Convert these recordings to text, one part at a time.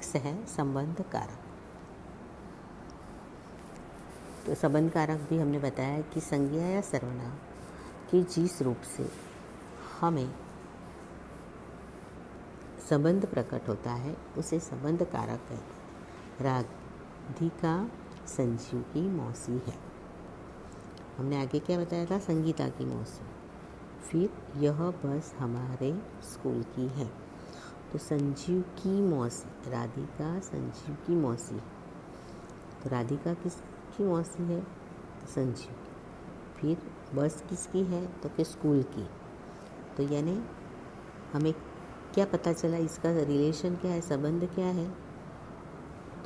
Next है संबंध कारक। तो संबंध कारक भी हमने बताया कि संज्ञा या सर्वनाम कि जिस रूप से हमें संबंध प्रकट होता है उसे संबंध कारक कहते हैं। राधिका संजीव की मौसी है। हमने आगे क्या बताया था? संगीता की मौसी। फिर यह बस हमारे स्कूल की है। तो संजीव की मौसी, राधिका संजीव की मौसी। तो राधिका किसकी मौसी है? संजीव की। फिर बस किसकी है? तो कि स्कूल की। तो यानी हमें क्या पता चला, इसका रिलेशन क्या है, संबंध क्या है?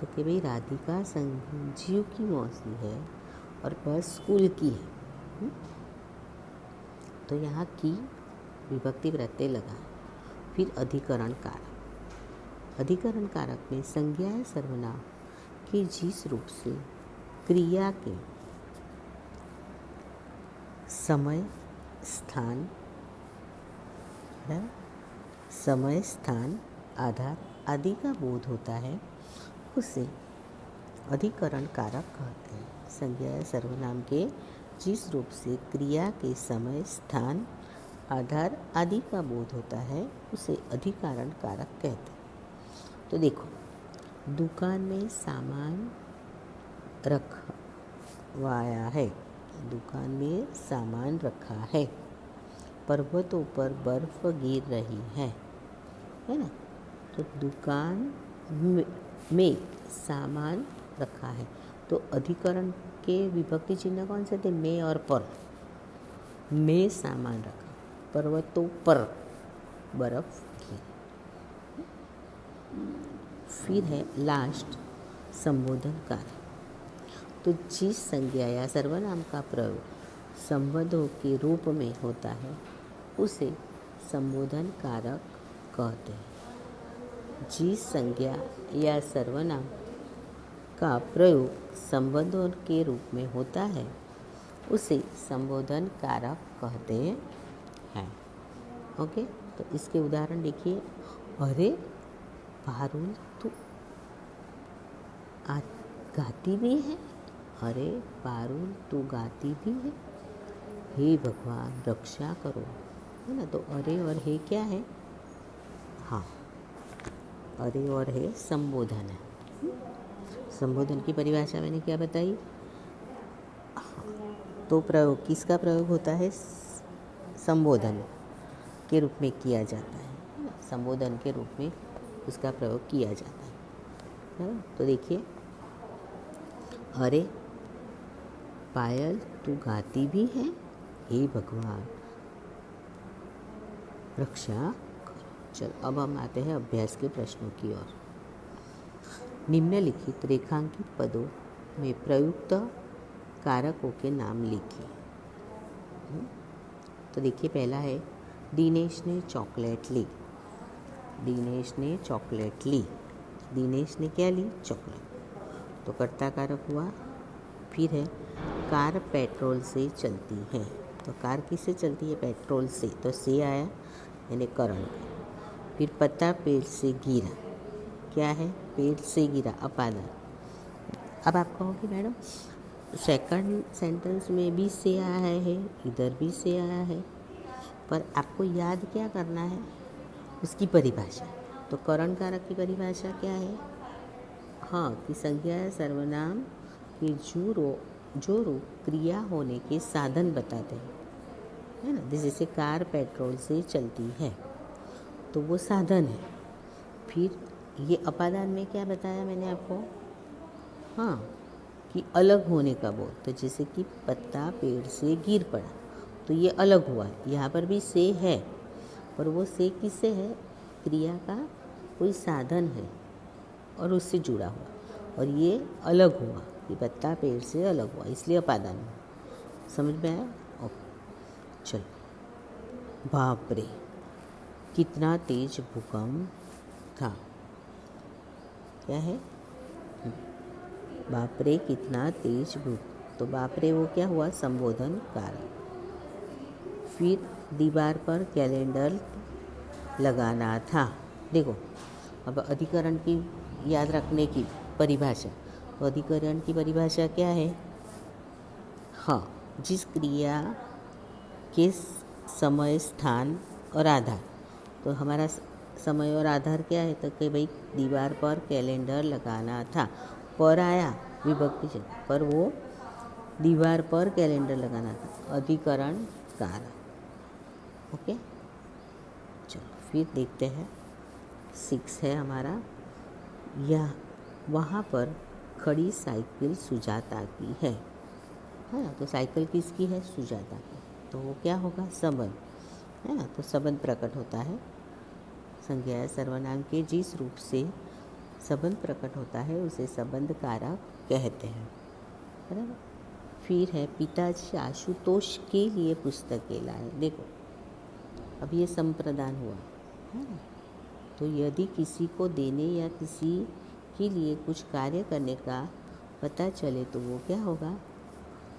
तो कि भाई राधिका संजीव की मौसी है और बस स्कूल की है। तो यहाँ की विभक्ति प्रत्यय लगा। फिर अधिकरण कारक। अधिकरण कारक में संज्ञा या सर्वनाम के जिस रूप से क्रिया के समय स्थान आधार आदि का बोध होता है उसे अधिकरण कारक कहते हैं। संज्ञा या सर्वनाम के जिस रूप से क्रिया के समय स्थान आधार आदि का बोध होता है उसे अधिकरण कारक कहते हैं। तो देखो, दुकान में सामान रखवाया है। दुकान में सामान रखा है। पर्वतों पर बर्फ गिर रही है ना? तो दुकान में सामान रखा है। तो अधिकरण के विभक्ति चिन्ह कौन से थे? में और पर। में सामान रखा, पर्वतों पर बर्फ गिरी। फिर है लास्ट संबोधन कारक। तो जिस संज्ञा या सर्वनाम का प्रयोग संबंधों के रूप में होता है उसे संबोधन कारक कहते हैं। जिस संज्ञा या सर्वनाम का प्रयोग संबंधों के रूप में होता है उसे संबोधन कारक कहते हैं। ओके, तो इसके उदाहरण देखिए। अरे पारुल तू गाती भी है। अरे पारुल तू गाती भी है। हे भगवान रक्षा करो, है ना? तो अरे और हे क्या है? हाँ, अरे और हे संबोधन है। संबोधन की परिभाषा मैंने क्या बताई? तो प्रयोग किसका प्रयोग होता है? संबोधन के रूप में किया जाता है ना? संबोधन के रूप में उसका प्रयोग किया जाता है ना? तो देखिए, अरे पायल तू गाती भी है। हे भगवान रक्षा करो। चलो अब हम आते हैं अभ्यास के प्रश्नों की ओर। निम्नलिखित रेखांकित पदों में प्रयुक्त कारकों के नाम लिखिए। तो देखिए, पहला है दिनेश ने चॉकलेट ली। दिनेश ने चॉकलेट ली। दिनेश ने क्या ली? चॉकलेट। तो कर्ता कारक हुआ। फिर है कार पेट्रोल से चलती है। तो कार किससे चलती है? पेट्रोल से। तो से आया यानी करण। फिर पत्ता पेड़ से गिरा। क्या है? पेड़ से गिरा, अपादान। अब आप कहोगे मैडम सेकंड सेंटेंस में भी से आया है, इधर भी से आया है, पर आपको याद क्या करना है? उसकी परिभाषा। तो करण कारक की परिभाषा क्या है? हाँ, कि संज्ञा या सर्वनाम की जो रूप क्रिया होने के साधन बताते हैं, है ना? जैसे कार पेट्रोल से चलती है तो वो साधन है। फिर ये अपादान में क्या बताया मैंने आपको? हाँ, कि अलग होने का बोध। तो जैसे कि पत्ता पेड़ से गिर पड़ा तो ये अलग हुआ है। यहाँ पर भी से है, पर वो से किससे है? क्रिया का कोई साधन है और उससे जुड़ा हुआ, और ये अलग हुआ कि पत्ता पेड़ से अलग हुआ, इसलिए अपादान हुआ। समझ में आया? ओके, चलो। बाप रे कितना तेज भूकंप था। क्या है? बाप रे कितना तेज भूकंप। तो बाप रे वो क्या हुआ? संबोधन कारक। फिर दीवार पर कैलेंडर लगाना था। देखो, अब अधिकरण की याद रखने की परिभाषा, तो अधिकरण की परिभाषा क्या है? हाँ, जिस क्रिया के समय, स्थान और आधार, तो हमारा समय और आधार क्या है? तो कि भाई दीवार पर कैलेंडर लगाना था, पर आया विभक्ति से, पर वो दीवार पर कैलेंडर लगाना था, अधिकरण कारक। ओके, चलो फिर देखते हैं 6 है हमारा, यह वहाँ पर खड़ी साइकिल सुजाता की है ना? तो साइकिल किसकी है? सुजाता की। तो वो क्या होगा? संबंध है ना? तो संबंध प्रकट होता है, संज्ञा या सर्वनाम के जिस रूप से संबंध प्रकट होता है उसे संबंध कारक कहते हैं, बराबर। फिर है पिताजी आशुतोष के लिए पुस्तकें लाए। देखो अब ये संप्रदान हुआ है ना, तो यदि किसी को देने या किसी के लिए कुछ कार्य करने का पता चले तो वो क्या होगा?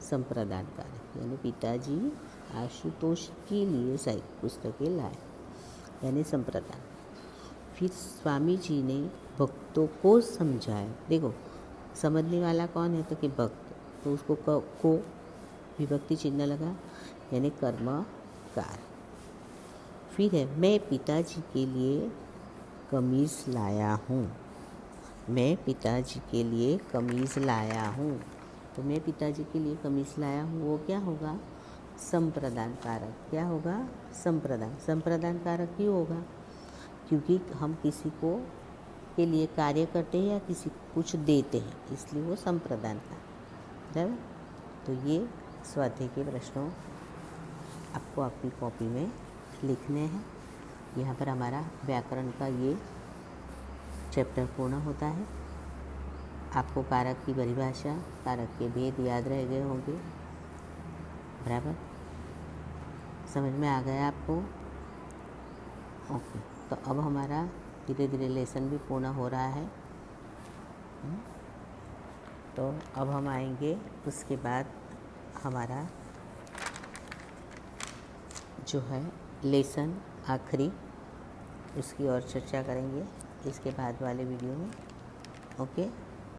संप्रदान कारक। यानी पिताजी आशुतोष के लिए पुस्तकें लाए, यानी संप्रदान। फिर स्वामी जी ने भक्तों को समझाया। देखो समझने वाला कौन है? तो कि भक्त, तो उसको को विभक्ति चिन्ह लगा, यानी कर्मकार। फिर है मैं पिताजी के लिए कमीज़ लाया हूँ। मैं पिताजी के लिए कमीज़ लाया हूँ, तो मैं पिताजी के लिए कमीज़ लाया हूँ, वो क्या होगा? संप्रदान कारक। क्या होगा? संप्रदान। संप्रदान कारक क्यों होगा? क्योंकि हम किसी को के लिए कार्य करते हैं या किसी को कुछ देते हैं, इसलिए वो संप्रदान कारक, बराबर। तो ये स्वाध्याय के प्रश्नों आपको अपनी कॉपी में लिखने हैं। यहाँ पर हमारा व्याकरण का ये चैप्टर पूर्ण होता है। आपको कारक की परिभाषा, कारक के भेद याद रह गए होंगे, बराबर। समझ में आ गया आपको? ओके, तो अब हमारा धीरे धीरे लेसन भी पूर्ण हो रहा है। तो अब हम आएंगे, उसके बाद हमारा जो है लेसन आखिरी, उसकी और चर्चा करेंगे इसके बाद वाले वीडियो में। ओके।